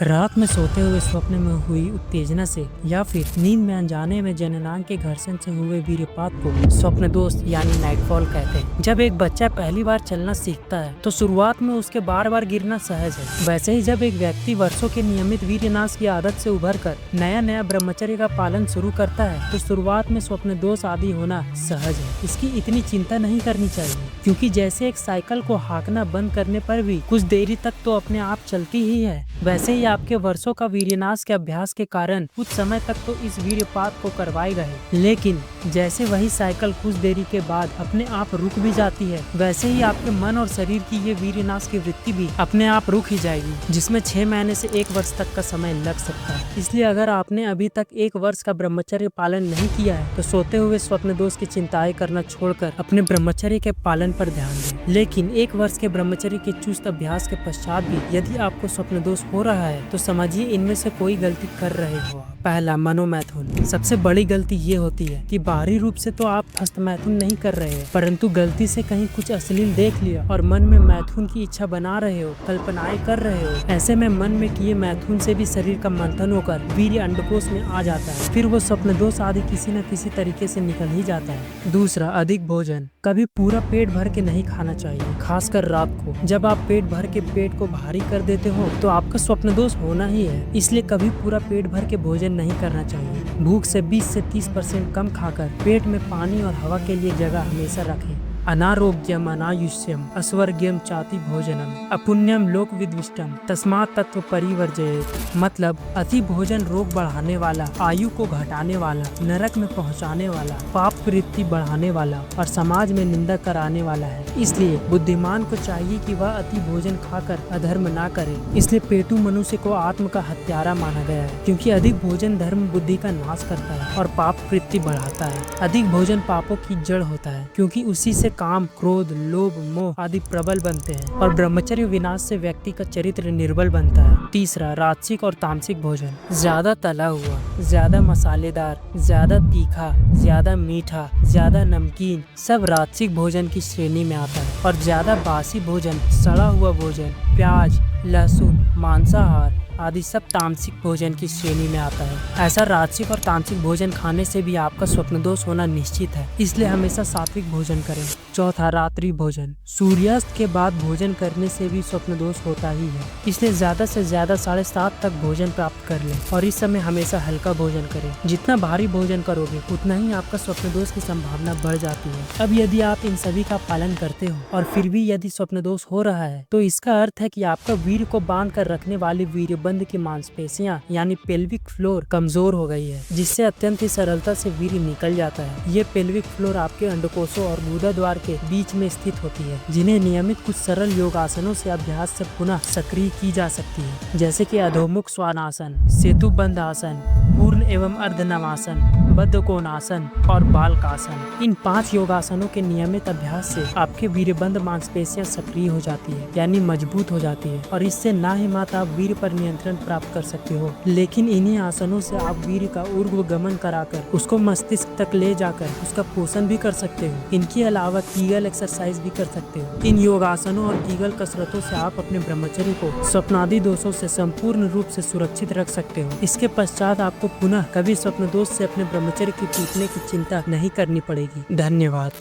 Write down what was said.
रात में सोते हुए स्वप्न में हुई उत्तेजना से या फिर नींद में अनजाने में जननांग के घर्षण से हुए वीर्यपात को स्वप्न दोष यानी नाइटफॉल कहते हैं। जब एक बच्चा पहली बार चलना सीखता है तो शुरुआत में उसके बार बार गिरना सहज है। वैसे ही जब एक व्यक्ति वर्षों के नियमित वीर्यनाश की आदत से उभर कर नया नया ब्रह्मचर्य का पालन शुरू करता है तो शुरुआत में स्वप्न दोष आदि होना सहज है। इसकी इतनी चिंता नहीं करनी चाहिए, क्योंकि जैसे एक साइकिल को हाँकना बंद करने पर भी कुछ देरी तक तो अपने आप चलती ही है, वैसे ही आपके वर्षों का वीर्यनाश के अभ्यास के कारण कुछ समय तक तो इस वीर्यपात को करवाए गए, लेकिन जैसे वही साइकिल कुछ देरी के बाद अपने आप रुक भी जाती है, वैसे ही आपके मन और शरीर की ये वीर्यनाश की वृत्ति भी अपने आप रुक ही जाएगी, जिसमें 6 महीने से 1 वर्ष तक का समय लग सकता है। इसलिए अगर आपने अभी तक 1 वर्ष का ब्रह्मचर्य पालन नहीं किया है तो सोते हुए स्वप्न दोष की चिंताएं करना छोड़कर अपने ब्रह्मचर्य के पालन पर ध्यान दें। लेकिन 1 वर्ष के ब्रह्मचर्य के चुस्त अभ्यास के पश्चात भी यदि आपको स्वप्न दोष हो रहा है तो समझिए इनमें से कोई गलती कर रहे हो। पहला, मनोमैथुन। सबसे बड़ी गलती ये होती है कि बाहरी रूप से तो आप हस्तमैथुन नहीं कर रहे हैं, परंतु गलती से कहीं कुछ अश्लील देख लिया और मन में मैथुन की इच्छा बना रहे हो, कल्पनाएं कर रहे हो। ऐसे में मन में किए मैथुन से भी शरीर का मंथन होकर वीर्य अंडकोश में आ जाता है, फिर वो स्वप्न दोष आदि किसी न किसी तरीके से निकल ही जाता है। दूसरा, अधिक भोजन। कभी पूरा पेट भर के नहीं खाना चाहिए, खासकर रात को। जब आप पेट भर के पेट को भारी कर देते हो तो आपका स्वप्न दोष होना ही है, इसलिए कभी पूरा पेट भर के भोजन नहीं करना चाहिए। भूख से 20 से 30% कम खाकर पेट में पानी और हवा के लिए जगह हमेशा रखें। अनारोग्यम अनायुष्यम अस्वर्ग्यम चाति भोजनम अपुण्यम लोक विद्विष्टम तस्मात् तत्व परिवर्जयेत्। मतलब अति भोजन रोग बढ़ाने वाला, आयु को घटाने वाला, नरक में पहुंचाने वाला, पाप वृत्ति बढ़ाने वाला और समाज में निंदा कराने वाला है। इसलिए बुद्धिमान को चाहिए कि वह अति भोजन खाकर अधर्म ना करे। इसलिए पेटू मनुष्य को आत्म का हत्यारा माना गया है, क्योंकि अधिक भोजन धर्म बुद्धि का नाश करता है और पाप वृत्ति बढ़ाता है। अधिक भोजन पापों की जड़ होता है, क्योंकि उसी से काम, क्रोध, लोभ, मोह आदि प्रबल बनते हैं और ब्रह्मचर्य विनाश से व्यक्ति का चरित्र निर्बल बनता है। तीसरा, राजसिक और तामसिक भोजन। ज्यादा तला हुआ, ज्यादा मसालेदार, ज्यादा तीखा, ज्यादा मीठा, ज्यादा नमकीन सब राजसिक भोजन की श्रेणी में आता है और ज्यादा बासी भोजन, सड़ा हुआ भोजन, प्याज, लहसुन, मांसाहार आदि सब तामसिक भोजन की श्रेणी में आता है। ऐसा राजसिक और तामसिक भोजन खाने से भी आपका स्वप्न दोष होना निश्चित है, इसलिए हमेशा सात्विक भोजन करें। चौथा, रात्रि भोजन। सूर्यास्त के बाद भोजन करने से भी स्वप्न दोष होता ही है, इसलिए ज्यादा से ज्यादा 7:30 तक भोजन प्राप्त कर लें और इस समय हमेशा हल्का भोजन करें। जितना भारी भोजन करोगे उतना ही आपका स्वप्न दोष की संभावना बढ़ जाती है। अब यदि आप इन सभी का पालन करते हो और फिर भी यदि स्वप्न दोष हो रहा है तो इसका अर्थ है कि आपका वीर्य को बांध कर रखने वाली वीर्य बंद की मांसपेशियां यानी पेल्विक फ्लोर कमजोर हो गई है, जिससे अत्यंत ही सरलता से वीर्य निकल जाता है। ये पेल्विक फ्लोर आपके अंडकोशों और गुदा द्वार के बीच में स्थित होती है, जिन्हें नियमित कुछ सरल योगासनों से अभ्यास से पुनः सक्रिय की जा सकती है, जैसे कि अधोमुख श्वानासन, सेतु बंद आसन, पूर्ण एवं अर्धनवासन, बद्ध कोणासन और बालकासन। इन 5 योगासनों के नियमित अभ्यास से आपके वीर्यबंद मांसपेशियां सक्रिय हो जाती है, यानी मजबूत हो जाती है, और इससे ना ही मात्र आप वीर्य पर नियंत्रण प्राप्त कर सकते हो, लेकिन इन्हीं आसनों से आप वीर्य का ऊर्ध्व गमन कराकर उसको मस्तिष्क तक ले जाकर उसका पोषण भी कर सकते हो। इनके अलावा कीगल एक्सरसाइज भी कर सकते हो। इन योगासनों और कीगल कसरतों से आप अपने ब्रह्मचर्य को स्वप्नादि दोषों से संपूर्ण रूप से सुरक्षित रख सकते हो। इसके पश्चात आपको पुनः कभी स्वप्न दोष से अपने ब्रह्मचर्य की टूटने की चिंता नहीं करनी पड़ेगी। धन्यवाद।